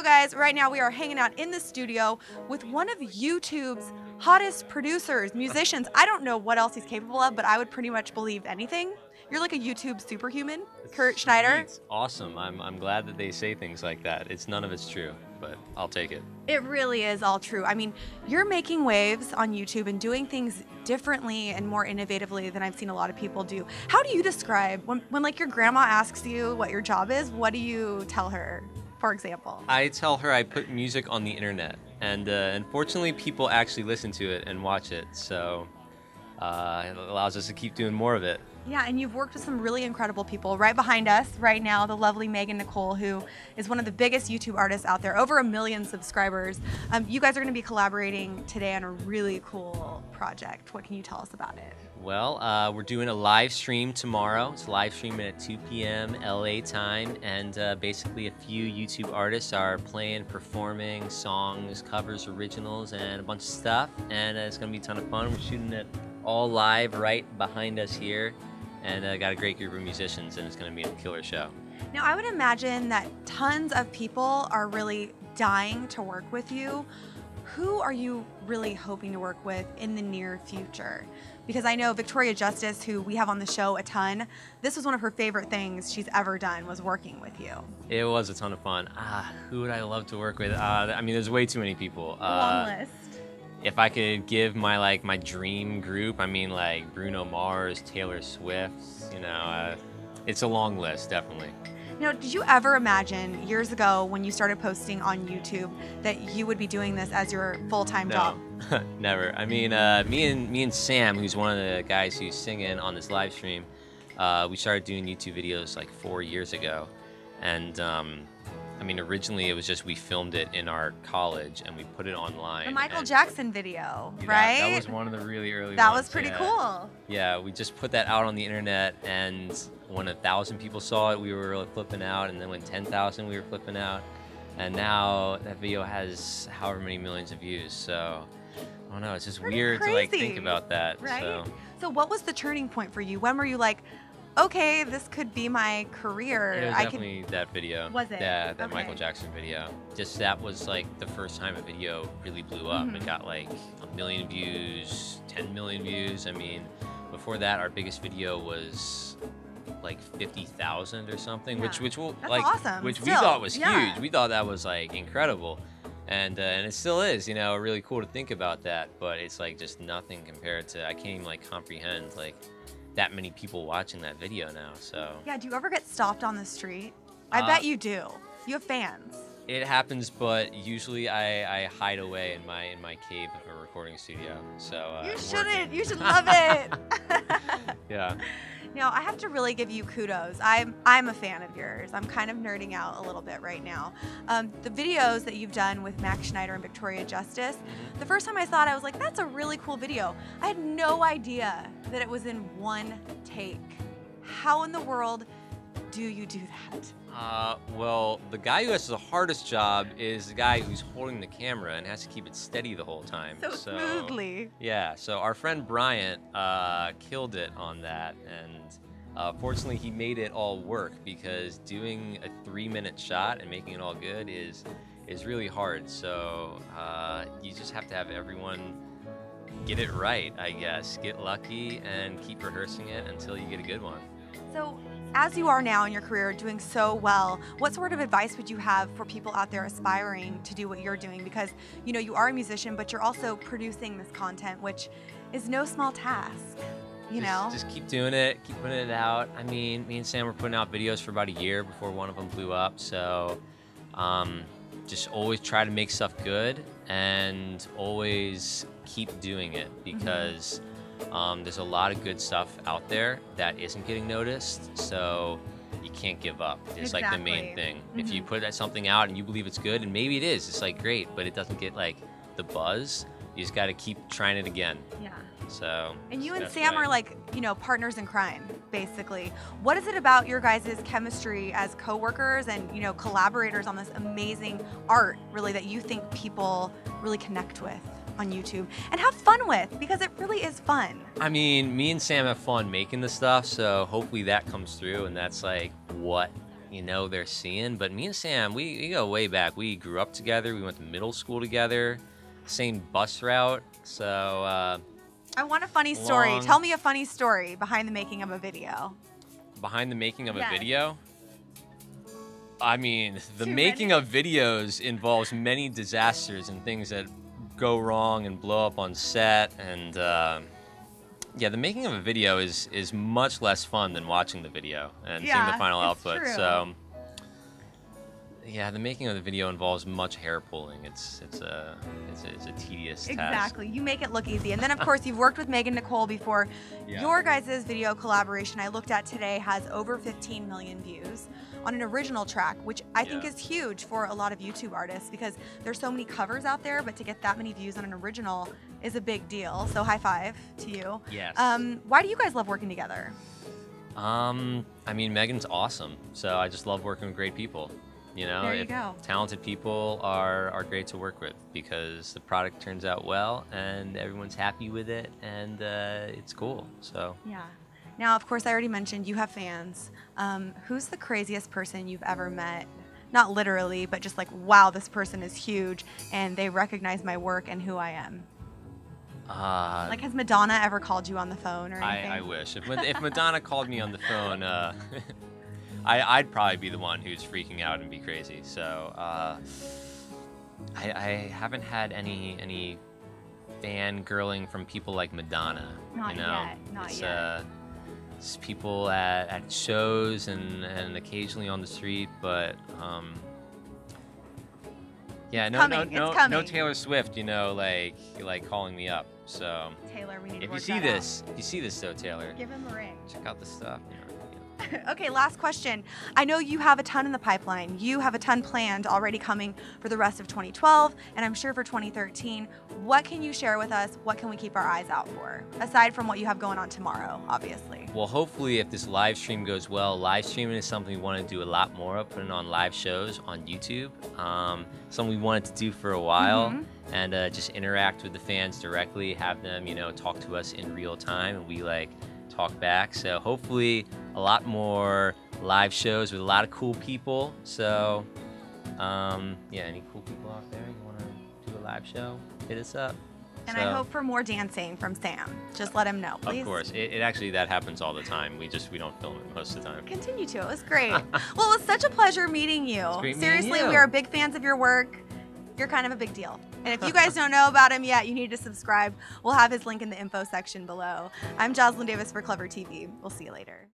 guys, right now we are hanging out in the studio with one of YouTube's hottest producers, musicians. I don't know what else he's capable of, but I would pretty much believe anything. You're like a YouTube superhuman, Kurt Schneider. It's awesome. I'm glad that they say things like that. None of it's true, but I'll take it. It really is all true. I mean, you're making waves on YouTube and doing things differently and more innovatively than I've seen a lot of people do. How do you describe, when like your grandma asks you what your job is, what do you tell her, for example? I tell her I put music on the internet, and unfortunately people actually listen to it and watch it, so it allows us to keep doing more of it. Yeah, and you've worked with some really incredible people. Right behind us right now, the lovely Megan Nicole, who is one of the biggest YouTube artists out there, over 1 million subscribers. You guys are going to be collaborating today on a really cool project. What can you tell us about it? Well, we're doing a live stream tomorrow. It's live streaming at 2 p.m. LA time, and basically a few YouTube artists are playing, performing songs, covers, originals, and a bunch of stuff. And it's going to be a ton of fun. We're shooting it all live right behind us here. And got a great group of musicians, and it's going to be a killer show. Now, I would imagine that tons of people are really dying to work with you. Who are you really hoping to work with in the near future? Because I know Victoria Justice, who we have on the show a ton, this was one of her favorite things she's ever done, was working with you. It was a ton of fun. Who would I love to work with? I mean, there's way too many people. Long list. If I could give my dream group, I mean like Bruno Mars, Taylor Swift, you know, it's a long list, definitely. You know, did you ever imagine years ago when you started posting on YouTube that you would be doing this as your full-time job? No, never. I mean, me and Sam, who's one of the guys who's singing on this live stream, we started doing YouTube videos like 4 years ago, and I mean, originally it was just we filmed it in our college and we put it online. The Michael Jackson video, right? That was one of the really early ones. That was pretty cool. Yeah, we just put that out on the internet, and when 1,000 people saw it, we were really flipping out, and then when 10,000, we were flipping out, and now that video has however many millions of views. So I don't know, it's just weird to like think about that. Right? So what was the turning point for you? When were you like, okay, this could be my career? It was definitely that video. Was it? Yeah, that Michael Jackson video. Just that was like the first time a video really blew up. It got like 1 million views, 10 million views. I mean, before that, our biggest video was like 50,000 or something, yeah. which awesome. we thought was huge. We thought that was like incredible, and it still is. You know, really cool to think about that. But it's like just nothing compared to, I can't even like comprehend like that many people watching that video now. So yeah, do you ever get stopped on the street? I bet you do. You have fans. It happens, but usually I hide away in my cave of a recording studio. So you shouldn't. You should love it. Yeah. Now, I have to really give you kudos. I'm a fan of yours. I'm kind of nerding out a little bit right now. The videos that you've done with Max Schneider and Victoria Justice, the first time I saw it, I was like, that's a really cool video. I had no idea that it was in one take. How in the world do you do that? Well, the guy who has the hardest job is the guy who's holding the camera and has to keep it steady the whole time. So smoothly. Yeah, so our friend Bryant killed it on that, and fortunately he made it all work, because doing a 3-minute shot and making it all good is really hard. So you just have to have everyone get it right, I guess. Get lucky and keep rehearsing it until you get a good one. So, as you are now in your career doing so well, what sort of advice would you have for people out there aspiring to do what you're doing? Because, you know, you are a musician, but you're also producing this content, which is no small task, you know? Just keep doing it, keep putting it out. I mean, me and Sam were putting out videos for about a year before one of them blew up, so just always try to make stuff good and always keep doing it, because there's a lot of good stuff out there that isn't getting noticed, so you can't give up. It's like the main thing. If you put something out and you believe it's good, and maybe it is, it's like great, but it doesn't get like the buzz, you just got to keep trying it again. Yeah. So. And you and Sam are like, you know, partners in crime, basically. What is it about your guys' chemistry as co-workers and, you know, collaborators on this amazing art, really, that you think people really connect with on YouTube and have fun with? Because it really is fun. I mean, me and Sam have fun making the stuff, so hopefully that comes through, and that's like what they're seeing. But me and Sam, we go way back. We grew up together. We went to middle school together, same bus route. So I want a funny story. Tell me a funny story behind the making of a video. Behind the making of Yes. a video? I mean, the making of videos involves many disasters and things that go wrong and blow up on set. And yeah, the making of a video is much less fun than watching the video and seeing the final output. True. So yeah, the making of the video involves much hair pulling. It's a tedious task. Exactly. You make it look easy. And then, of course, you've worked with Megan Nicole before. Yeah. Your guys' video collaboration I looked at today has over 15 million views on an original track, which I think is huge for a lot of YouTube artists because there's so many covers out there, but to get that many views on an original is a big deal. So high five to you. Yes. Why do you guys love working together? I mean, Megan's awesome. So I just love working with great people. There you go. Talented people are great to work with because the product turns out well and everyone's happy with it and it's cool. So yeah. Now, of course, I already mentioned you have fans. Who's the craziest person you've ever met? Not literally, but just like, wow, this person is huge and they recognize my work and who I am. Like, has Madonna ever called you on the phone or anything? I wish. If Madonna called me on the phone, I'd probably be the one who's freaking out and be crazy. So I haven't had any fangirling from people like Madonna. Not yet. Not yet. It's people at shows and occasionally on the street, but yeah, no Taylor Swift, like calling me up. So Taylor, we need to if work you see that this, if you see this though, Taylor, give him a ring. check out the stuff. Okay, last question. I know you have a ton in the pipeline. You have a ton planned already coming for the rest of 2012, and I'm sure for 2013. What can you share with us? What can we keep our eyes out for? Aside from what you have going on tomorrow, obviously. Well, hopefully if this live stream goes well, live streaming is something we want to do a lot more of, putting on live shows on YouTube. Something we wanted to do for a while. And just interact with the fans directly, have them, talk to us in real time, and we talk back. So hopefully a lot more live shows with a lot of cool people. So yeah, any cool people out there, you want to do a live show, hit us up. And I hope for more dancing from Sam. Just let him know, please. Of course. It actually, that happens all the time. We don't film it most of the time. Continue to. It was great. Well, it was such a pleasure meeting you. Seriously, we are big fans of your work. You're kind of a big deal. And if you guys don't know about him yet, you need to subscribe. We'll have his link in the info section below. I'm Joslyn Davis for Clever TV. We'll see you later.